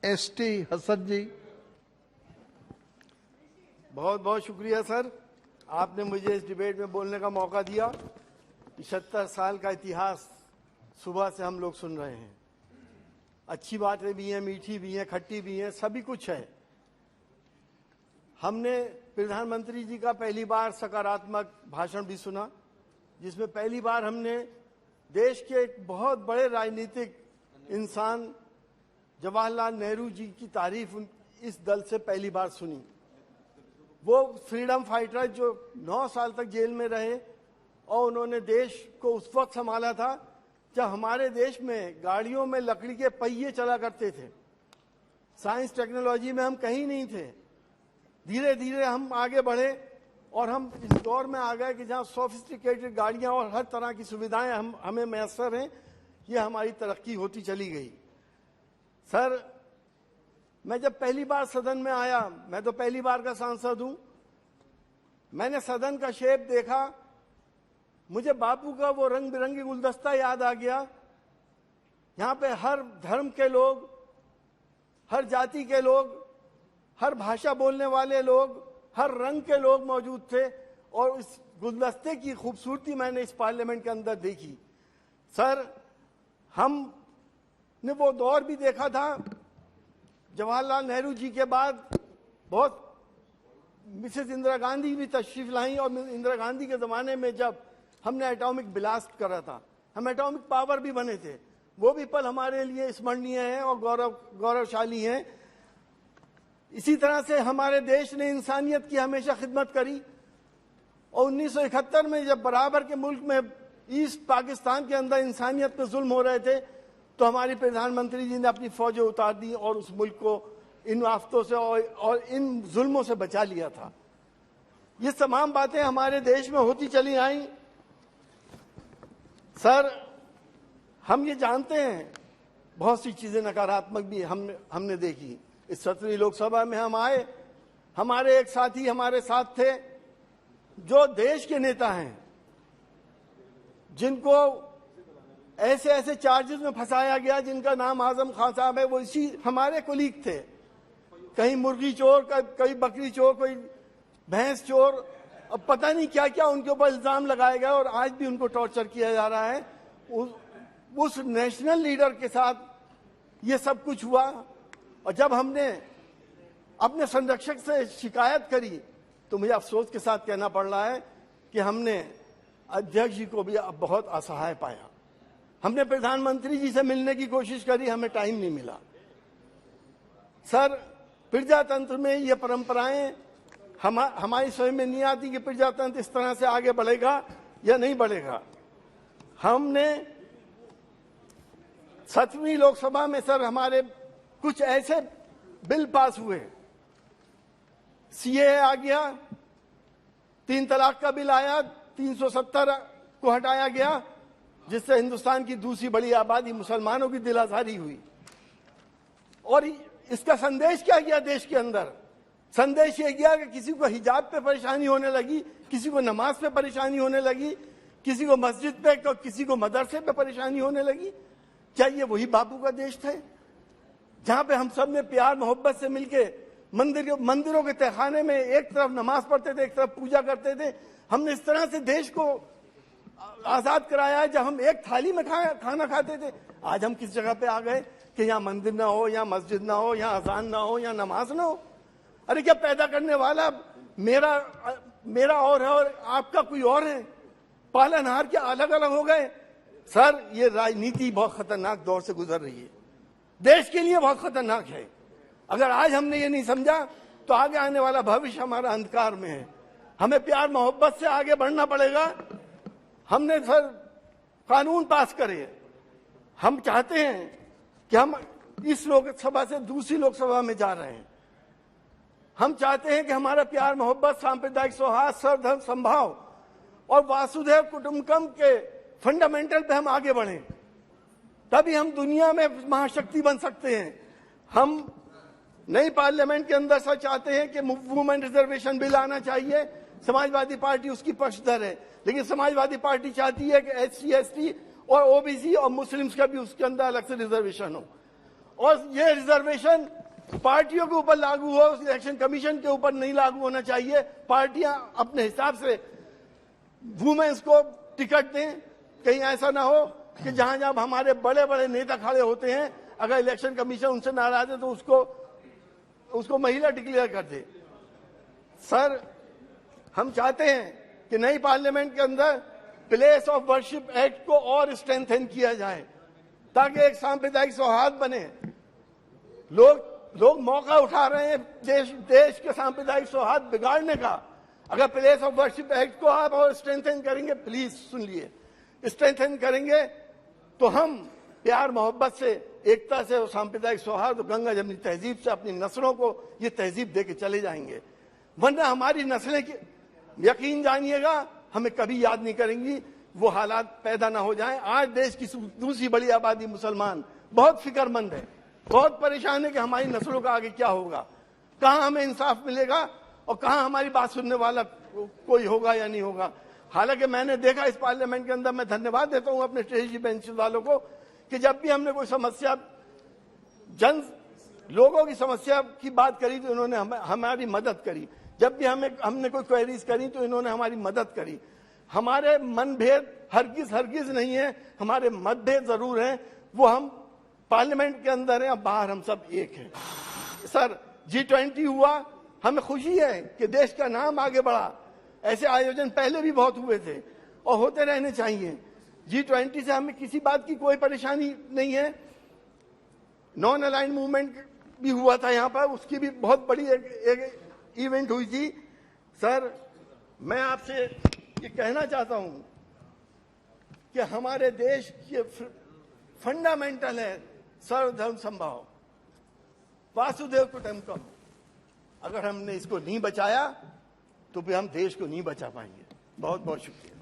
ST Hasan जी। बहुत बहुत शुक्रिया सर, आपने मुझे इस डिबेट में बोलने का मौका दिया। 75 साल का इतिहास सुबह से हम लोग सुन रहे हैं। अच्छी बातें भी हैं, मीठी भी हैं, खट्टी भी हैं, सभी कुछ है। हमने प्रधानमंत्री जी का पहली बार सकारात्मक भाषण भी सुना, जिसमें पहली बार हमने देश के एक बहुत बड़े राजनीतिक इंसान जवाहरलाल नेहरू जी की तारीफ इस दल से पहली बार सुनी। वो फ्रीडम फाइटर जो 9 साल तक जेल में रहे और उन्होंने देश को उस वक्त संभाला था जब हमारे देश में गाड़ियों में लकड़ी के पहिए चला करते थे। साइंस टेक्नोलॉजी में हम कहीं नहीं थे। धीरे धीरे हम आगे बढ़े और हम इस दौर में आ गए कि जहाँ सोफिस्टिकेटेड गाड़ियाँ और हर तरह की सुविधाएं हमें मैसर हैं। ये हमारी तरक्की होती चली गई। सर, मैं जब पहली बार सदन में आया, मैं तो पहली बार का सांसद हूं, मैंने सदन का शेप देखा, मुझे बापू का वो रंग बिरंगी गुलदस्ता याद आ गया। यहाँ पे हर धर्म के लोग, हर जाति के लोग, हर भाषा बोलने वाले लोग, हर रंग के लोग मौजूद थे और इस गुलदस्ते की खूबसूरती मैंने इस पार्लियामेंट के अंदर देखी। सर, हमने वो दौर भी देखा था जवाहरलाल नेहरू जी के बाद बहुत मिसेस इंदिरा गांधी भी तशरीफ लाई और इंदिरा गांधी के ज़माने में जब हमने एटॉमिक ब्लास्ट करा था, हम एटॉमिक पावर भी बने थे। वो भी पल हमारे लिए स्मरणीय हैं और गौरवशाली हैं। इसी तरह से हमारे देश ने इंसानियत की हमेशा खिदमत करी और 1971 में जब बराबर के मुल्क में ईस्ट पाकिस्तान के अंदर इंसानियत पे जुल्म हो रहे थे तो हमारी प्रधानमंत्री जी ने अपनी फौजें उतार दी और उस मुल्क को इन आफतों से और इन जुल्मों से बचा लिया था। ये तमाम बातें हमारे देश में होती चली आई। सर, हम ये जानते हैं बहुत सी चीजें नकारात्मक भी हमने देखी। इस 17वीं लोकसभा में हम आए, हमारे एक साथी हमारे साथ थे जो देश के नेता हैं, जिनको ऐसे ऐसे चार्जेस में फंसाया गया जिनका नाम आजम खान साहब है। वो इसी हमारे कुलीग थे। कहीं मुर्गी चोर, कहीं बकरी चोर, कोई भैंस चोर, अब पता नहीं क्या क्या उनके ऊपर इल्जाम लगाए गए और आज भी उनको टॉर्चर किया जा रहा है। उस नेशनल लीडर के साथ ये सब कुछ हुआ और जब हमने अपने संरक्षक से शिकायत करी तो मुझे अफसोस के साथ कहना पड़ रहा है कि हमने अध्यक्ष जी को भी अब बहुत असहाय पाया। हमने प्रधानमंत्री जी से मिलने की कोशिश करी, हमें टाइम नहीं मिला। सर, प्रजातंत्र में ये परंपराएं हमारी समझ में नहीं आती कि प्रजातंत्र इस तरह से आगे बढ़ेगा या नहीं बढ़ेगा। हमने 7वीं लोकसभा में सर हमारे कुछ ऐसे बिल पास हुए। CAA आ गया, 3 तलाक का बिल आया, 370 को हटाया गया, जिससे हिंदुस्तान की दूसरी बड़ी आबादी मुसलमानों की दिल आजारी हुई। और इसका संदेश क्या गया देश के अंदर? संदेश ये गया कि किसी को हिजाब पे परेशानी होने लगी, किसी को नमाज पे परेशानी होने लगी, किसी को मस्जिद पे, किसी को मदरसे पे परेशानी होने लगी। क्या ये वही बापू का देश था जहां पे हम सब ने प्यार मोहब्बत से मिलके मंदिरों के तहखाने में एक तरफ नमाज पढ़ते थे, एक तरफ पूजा करते थे? हमने इस तरह से देश को आजाद कराया है जब हम एक थाली में खाना खाते थे। आज हम किस जगह पे आ गए कि यहाँ मंदिर ना हो, यहाँ मस्जिद ना हो, यहाँ अजान ना हो, यहाँ नमाज ना हो? अरे क्या पैदा करने वाला मेरा और है और आपका कोई और है? पालनहार क्या अलग अलग हो गए? सर, ये राजनीति बहुत खतरनाक दौर से गुजर रही है, देश के लिए बहुत खतरनाक है। अगर आज हमने ये नहीं समझा तो आगे आने वाला भविष्य हमारा अंधकार में है। हमें प्यार मोहब्बत से आगे बढ़ना पड़ेगा। हमने सर कानून पास करे। हम चाहते हैं कि हम इस लोकसभा से दूसरी लोकसभा में जा रहे हैं। हम चाहते हैं कि हमारा प्यार मोहब्बत, सांप्रदायिक सौहार्द, सर्वधर्म संभाव और वासुदेव कुटुंबकम के फंडामेंटल पे हम आगे बढ़ें, तभी हम दुनिया में महाशक्ति बन सकते हैं। हम नई पार्लियामेंट के अंदर सर चाहते हैं कि वुमेन रिजर्वेशन बिल आना चाहिए। समाजवादी पार्टी उसकी पक्षधर है, लेकिन समाजवादी पार्टी चाहती है कि SC, ST और OBC और मुस्लिम्स का भी उसके अंदर अलग से रिजर्वेशन हो। और ये रिजर्वेशन पार्टियों के ऊपर लागू हो, इलेक्शन कमीशन के ऊपर नहीं लागू होना चाहिए। पार्टियां अपने हिसाब से वुमेन्स को टिकट दें। कहीं ऐसा ना हो कि जहां जहां हमारे बड़े बड़े नेता खड़े होते हैं, अगर इलेक्शन कमीशन उनसे नाराज है तो उसको महिला डिक्लेयर कर दे। सर, हम चाहते हैं कि नई पार्लियामेंट के अंदर प्लेस ऑफ वर्शिप एक्ट को और स्ट्रेंथन किया जाए ताकि एक सांप्रदायिक सौहार्द बने। लोग मौका उठा रहे हैं देश के सांप्रदायिक सौहार्द बिगाड़ने का। अगर प्लेस ऑफ वर्शिप एक्ट को आप और स्ट्रेंथन करेंगे, प्लीज सुन लिए, स्ट्रेंथन करेंगे तो हम प्यार मोहब्बत से, एकता से और सांप्रदायिक सौहार्द और गंगा जमनी तहजीब से अपनी नस्लों को ये तहजीब दे के चले जाएंगे। वरना हमारी नस्लें, यकीन जानिएगा, हमें कभी याद नहीं करेंगी। वो हालात पैदा ना हो जाएं। आज देश की दूसरी बड़ी आबादी मुसलमान बहुत फिक्रमंद है, बहुत परेशान है कि हमारी नस्लों का आगे क्या होगा, कहां हमें इंसाफ मिलेगा और कहां हमारी बात सुनने वाला कोई होगा या नहीं होगा। हालांकि मैंने देखा इस पार्लियामेंट के अंदर, मैं धन्यवाद देता हूं अपने स्टेजी बेंच वालों को कि जब भी हमने कोई समस्या, लोगों की समस्या की बात करी तो इन्होंने हमारी मदद करी। जब भी हमने कोई क्वेरीज करी तो इन्होंने हमारी मदद करी। हमारे मनभेद हरगिज नहीं है, हमारे मतभेद जरूर हैं, वो हम पार्लियामेंट के अंदर हैं और बाहर हम सब एक हैं। सर, G20 हुआ, हमें खुशी है कि देश का नाम आगे बढ़ा। ऐसे आयोजन पहले भी बहुत हुए थे और होते रहने चाहिए। G20 से हमें किसी बात की कोई परेशानी नहीं है। नॉन अलाइंड मूवमेंट भी हुआ था यहाँ पर, उसकी भी बहुत बड़ी एक इवेंट हुई थी। सर, मैं आपसे ये कहना चाहता हूं कि हमारे देश के फंडामेंटल है सर्वधर्म समभाव, वासुदेव कुटुंबकम। अगर हमने इसको नहीं बचाया तो फिर हम देश को नहीं बचा पाएंगे। बहुत बहुत शुक्रिया।